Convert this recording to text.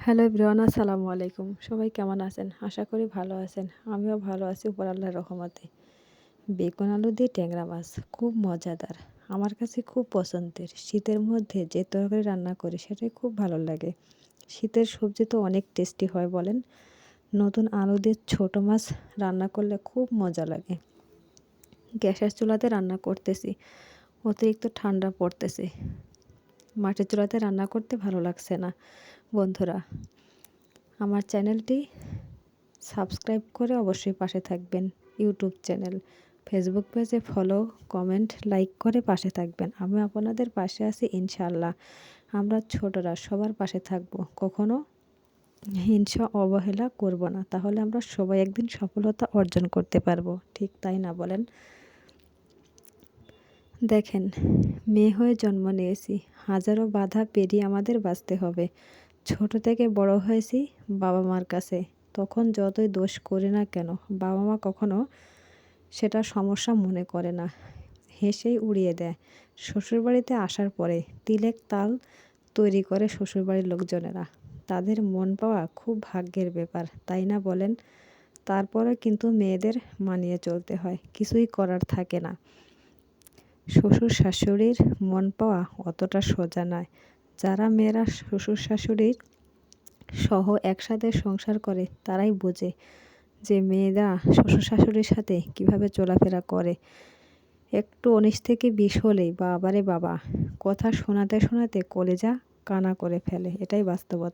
Hello everyone, আসসালামু আলাইকুম। সবাই কেমন আছেন? আশা করি ভালো আছেন। আমিও ভালো আছি উপর আল্লাহর রহমতে। বেগুন আলু দিয়ে ট্যাংরা মাছ খুব মজাদার। আমার কাছে খুব পছন্দের। শীতের মধ্যে যে তরকারি রান্না করি সেটাই খুব ভালো লাগে। শীতের সবজি তো অনেক টেস্টি হয় বলেন। নতুন আলু দিয়ে ছোট মাছ রান্না করলে খুব মজা লাগে। গ্যাসের চুলাতে রান্না করতেছি। অতিরিক্ত ঠান্ডা পড়তেছে। মাটির চুলাতে রান্না করতে ভালো লাগছে না। বন্ধুরা, আমার চ্যানেলটি সাবস্ক্রাইব করে অবশ্যই পাশে থাকবেন। ইউটিউব চ্যানেল, ফেসবুক পেজে ফলো, কমেন্ট, লাইক করে পাশে থাকবেন। আমি আপনাদের পাশে আছি ইনশাআল্লাহ। আমরা ছোটরা সবার পাশে থাকব, কখনো হিংসা অবহেলা করব না। তাহলে আমরা সবাই একদিন সফলতা অর্জন করতে পারবো, ঠিক তাই না বলেন? দেখেন, মেয়ে হয়ে জন্ম নিয়েছি, হাজারো বাধা পেরিয়ে আমাদের বাঁচতে হবে। ছোট থেকে বড় হয়েছি বাবা মার কাছে। তখন যতই দোষ করি না কেন, বাবা মা কখনো সেটা সমস্যা মনে করে না, হেসেই উড়িয়ে দেয়। শ্বশুরবাড়িতে আসার পরে তিলেক তাল তৈরি করে শ্বশুরবাড়ির লোকজনেরা। তাদের মন পাওয়া খুব ভাগ্যের ব্যাপার, তাই না বলেন? তারপরে কিন্তু মেয়েদের মানিয়ে চলতে হয়, কিছুই করার থাকে না। শ্বশুর শাশুড়ির মন পাওয়া অতটা সোজা নয়। যারা মেয়েরা শ্বশুর শাশুড়ির সহ একসাথে সংসার করে তারাই বোঝে যে মেয়েরা শ্বশুর শাশুড়ির সাথে কীভাবে চলাফেরা করে। একটু ১৯ থেকে ২০ হলেই বাবারে বাবা, কথা শোনাতে শোনাতে কলেজা কানা করে ফেলে। এটাই বাস্তবতা।